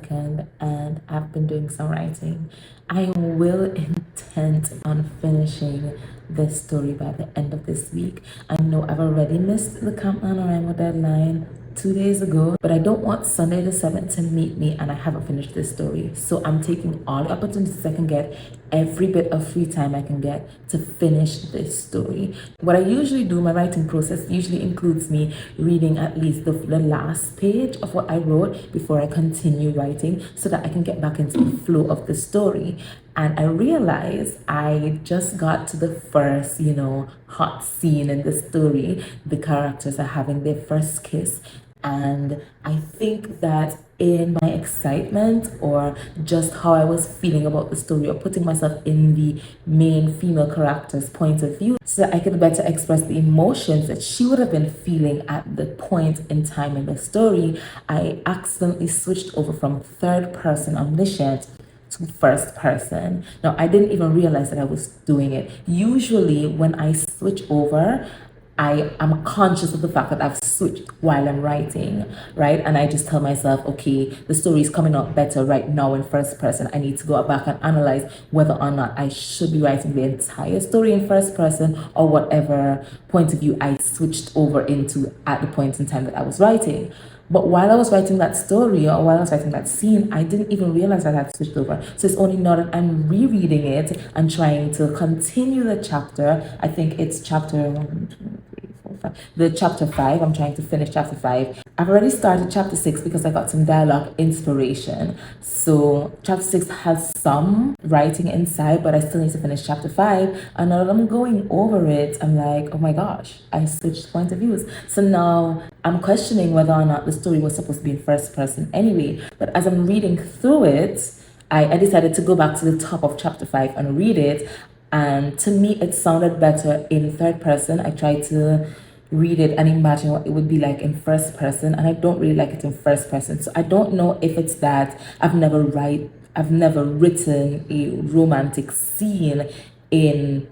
weekend and I've been doing some writing. I will intend on finishing this story by the end of this week. I know I've already missed the Camp NaNoWriMo deadline 2 days ago, but I don't want Sunday the 7th to meet me and I haven't finished this story. So I'm taking all the opportunities I can get, every bit of free time I can get to finish this story. What I usually do, my writing process usually includes me reading at least the last page of what I wrote before I continue writing so that I can get back into the flow of the story. And I realized I just got to the first, hot scene in the story. The characters are having their first kiss. And I think that in my excitement or just how I was feeling about the story or putting myself in the main female character's point of view so that I could better express the emotions that she would have been feeling at the point in time in the story, I accidentally switched over from third person omniscient to first person. Now, I didn't even realize that I was doing it. Usually when I switch over, I am conscious of the fact that I've switched while I'm writing, right? And I just tell myself, okay, the story is coming out better right now in first person. I need to go back and analyze whether or not I should be writing the entire story in first person or whatever point of view I switched over into at the point in time that I was writing. But while I was writing that story or while I was writing that scene, I didn't even realize that I had switched over. So it's only now that I'm rereading it and trying to continue the chapter. I think it's chapter 5. I'm trying to finish chapter 5. I've already started chapter 6 because I got some dialogue inspiration. So chapter 6 has some writing inside, but I still need to finish chapter 5. And now that I'm going over it, I'm like, oh my gosh, I switched point of views. So now I'm questioning whether or not the story was supposed to be in first person anyway. But as I'm reading through it, I decided to go back to the top of chapter 5 and read it. And to me, it sounded better in third person. I tried to read it and imagine what it would be like in first person, and I don't really like it in first person. So I don't know if it's that I've never written a romantic scene in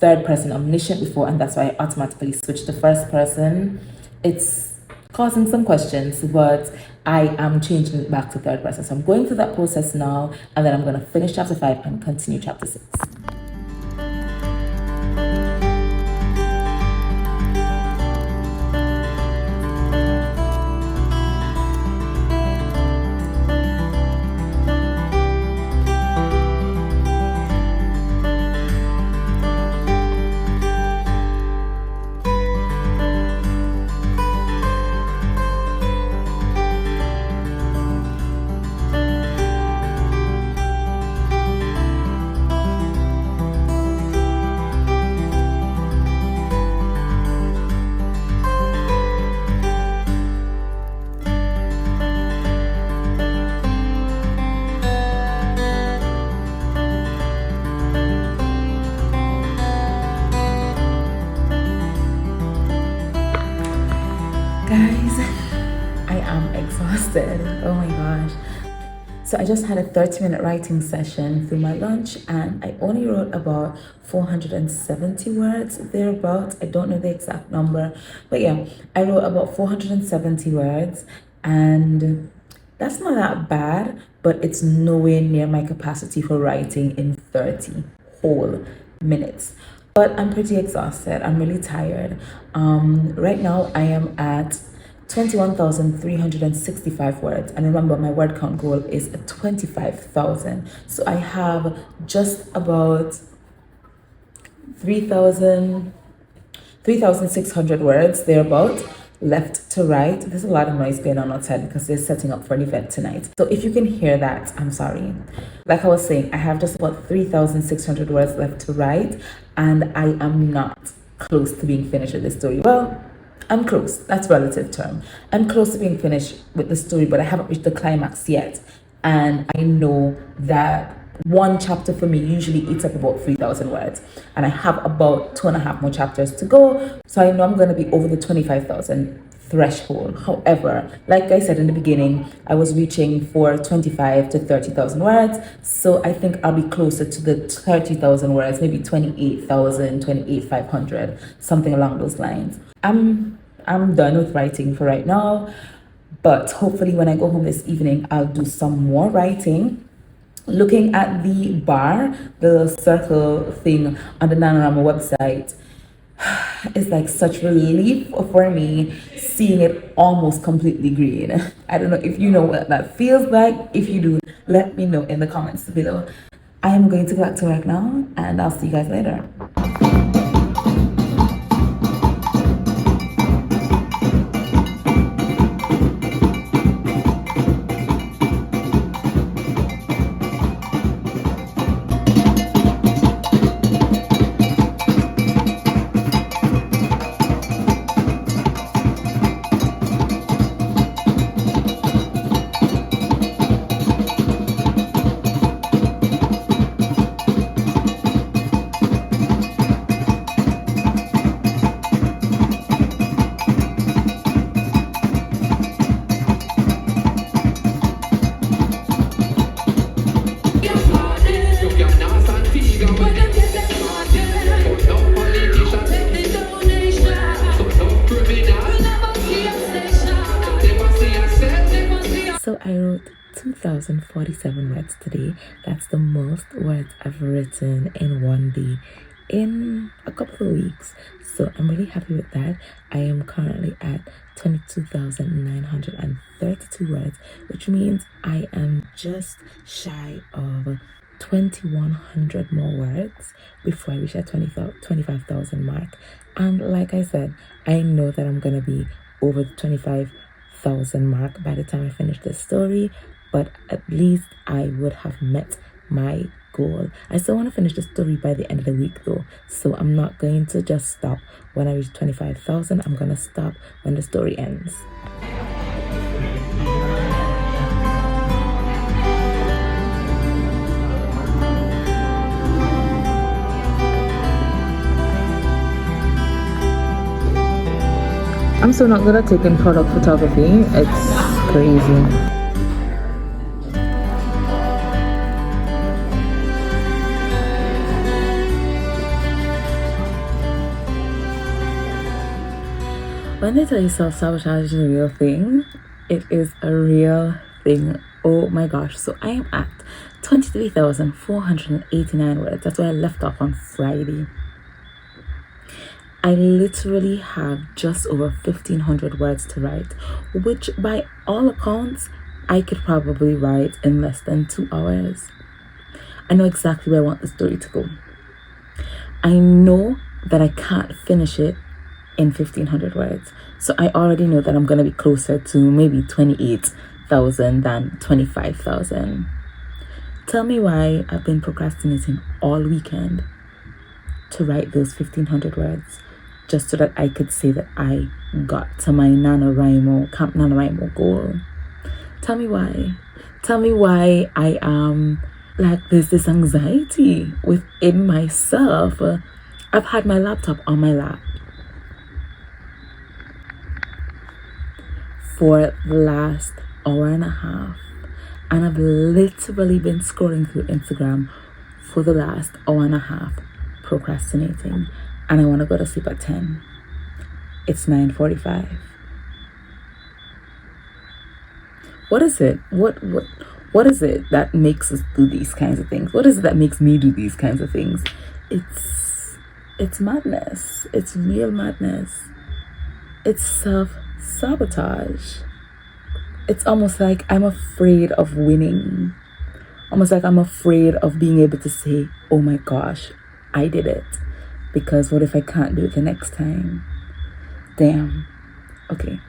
third person omniscient before, and that's why I automatically switched to first person. It's causing some questions, but I am changing it back to third person. So I'm going through that process now, and then I'm going to finish chapter 5 and continue chapter 6. Guys, I am exhausted. Oh my gosh. So I just had a 30-minute writing session through my lunch and I only wrote about 470 words thereabouts. I don't know the exact number, but yeah, I wrote about 470 words and that's not that bad, but it's nowhere near my capacity for writing in 30 whole minutes. But I'm pretty exhausted. I'm really tired. Right now I am at 21,365 words. And remember, my word count goal is 25,000. So I have just about 3,600 words thereabout left to write. There's a lot of noise going on outside because they're setting up for an event tonight. So if you can hear that, I'm sorry. Like I was saying, I have just about 3,600 words left to write, and I am not close to being finished with this story. Well, I'm close. That's a relative term. I'm close to being finished with the story, but I haven't reached the climax yet. And I know that one chapter for me usually eats up about 3,000 words, and I have about 2.5 more chapters to go, so I know I'm going to be over the 25,000 threshold. However, like I said in the beginning, I was reaching for 25 to 30,000 words, so I think I'll be closer to the 30,000 words, maybe 28,000, 28,500, something along those lines. I'm done with writing for right now. But hopefully when I go home this evening, I'll do some more writing. Looking at the bar, the circle thing on the NaNoWriMo website, is like such relief for me seeing it almost completely green. I don't know if you know what that feels like. If you do, let me know in the comments below. I am going to go back to work now, and I'll see you guys later. So I wrote 2,047 words today. That's the most words I've written in one day in a couple of weeks. So I'm really happy with that. I am currently at 22,932 words, which means I am just shy of 2,100 more words before I reach that 25,000 mark. And like I said, I know that I'm gonna be over the 25,000 mark by the time I finish this story, but at least I would have met my goal. I still want to finish the story by the end of the week though, so I'm not going to just stop when I reach 25,000. I'm gonna stop when the story ends. I'm so not good at taking product photography. It's crazy. When they tell you self-sabotage is a real thing, it is a real thing. Oh my gosh. So I am at 23,489 words. That's where I left off on Friday. I literally have just over 1,500 words to write, which by all accounts, I could probably write in less than 2 hours. I know exactly where I want the story to go. I know that I can't finish it in 1,500 words. So I already know that I'm going to be closer to maybe 28,000 than 25,000. Tell me why I've been procrastinating all weekend to write those 1,500 words just so that I could say that I got to my NaNoWriMo, Camp NaNoWriMo goal. Tell me why. Tell me why I am like there's this anxiety within myself. I've had my laptop on my lap for the last hour and a half, and I've literally been scrolling through Instagram for the last hour and a half, procrastinating, and I want to go to sleep at 10. It's 9:45. What is it? What is it that makes us do these kinds of things? What is it that makes me do these kinds of things? It's madness. It's real madness. It's self-sabotage. It's almost like I'm afraid of winning. Almost like I'm afraid of being able to say, oh my gosh, I did it. Because what if I can't do it the next time? Damn. Okay.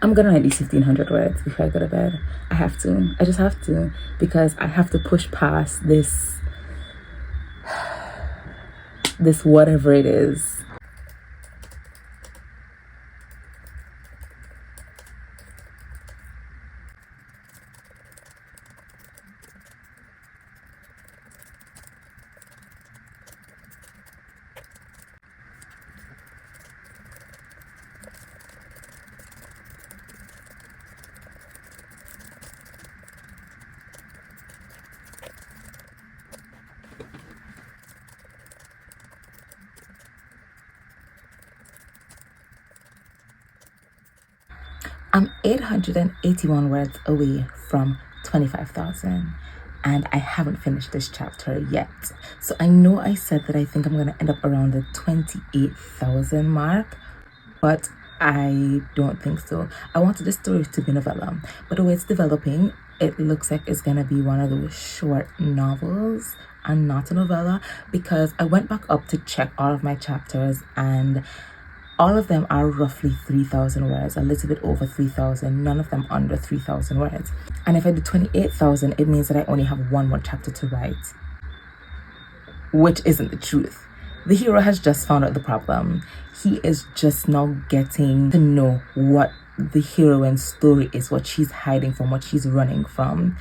I'm gonna write these 1,500 words before I go to bed. I have to. I just have to. Because I have to push past this whatever it is. I'm 881 words away from 25,000, and I haven't finished this chapter yet. So I know I said that I think I'm going to end up around the 28,000 mark, but I don't think so. I wanted this story to be a novella, but the way it's developing, it looks like it's going to be one of those short novels and not a novella, because I went back up to check all of my chapters and all of them are roughly 3,000 words, a little bit over 3,000, none of them under 3,000 words. And if I do 28,000, it means that I only have one more chapter to write, which isn't the truth. The hero has just found out the problem. He is just now getting to know what the heroine's story is, what she's hiding from, what she's running from.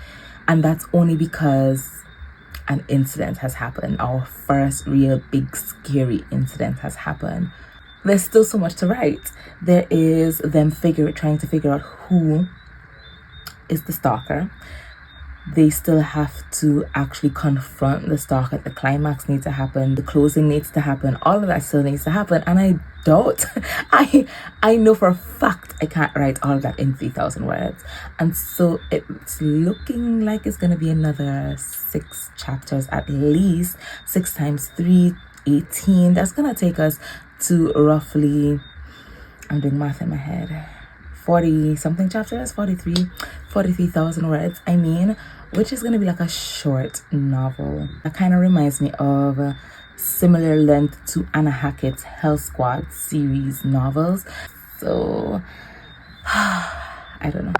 And that's only because an incident has happened. Our first real big scary incident has happened. There's still so much to write. There is them trying to figure out who is the stalker. They still have to actually confront the stalker. The climax needs to happen. The closing needs to happen. All of that still needs to happen. And I doubt, I know for a fact I can't write all of that in 3,000 words. And so it's looking like it's going to be another 6 chapters at least. 6 times 3, 18. That's going to take us to roughly, I'm doing math in my head, 40 something chapters, 43,000 words, which is going to be like a short novel. That kind of reminds me of similar length to Anna Hackett's Hell Squad series novels. So, I don't know.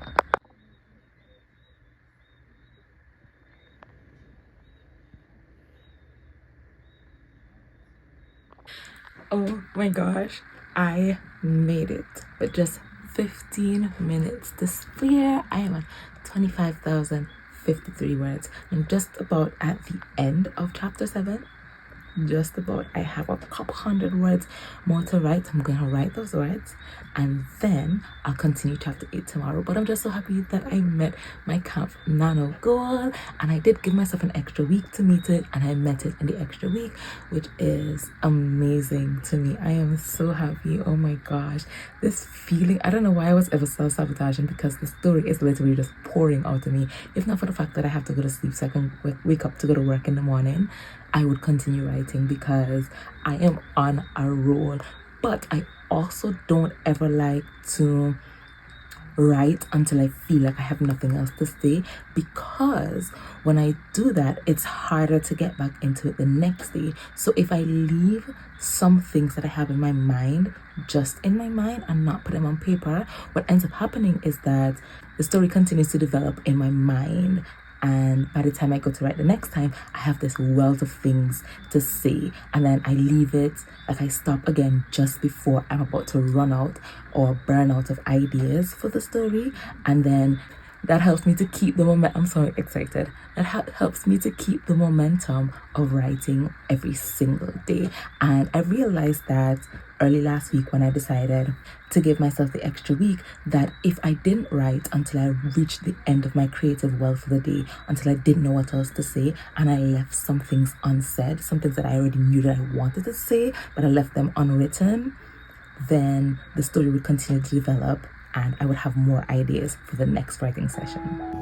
Oh my gosh, I made it. But just 15 minutes to spare. I am at 25,053 words. I'm just about at the end of chapter 7. Just about. I have a couple hundred words more to write. I'm going to write those words and then I'll continue chapter 8 tomorrow. But I'm just so happy that I met my Camp Nano goal, and I did give myself an extra week to meet it, and I met it in the extra week, which is amazing to me. I am so happy. Oh my gosh, this feeling, I don't know why I was ever self-sabotaging, because the story is literally just pouring out of me. If not for the fact that I have to go to sleep so I can wake up to go to work in the morning, I would continue writing because I am on a roll. But I also don't ever like to write until I feel like I have nothing else to say, because when I do that, it's harder to get back into it the next day. So if I leave some things that I have in my mind just in my mind and not put them on paper, what ends up happening is that the story continues to develop in my mind. And by the time I go to write the next time, I have this wealth of things to say. And then I leave it, like I stop again just before I'm about to run out or burn out of ideas for the story. And then that helps me to keep the momentum. I'm so excited. That helps me to keep the momentum of writing every single day. And I realized that early last week when I decided to give myself the extra week, that if I didn't write until I reached the end of my creative well for the day, until I didn't know what else to say, and I left some things unsaid, some things that I already knew that I wanted to say, but I left them unwritten, then the story would continue to develop and I would have more ideas for the next writing session.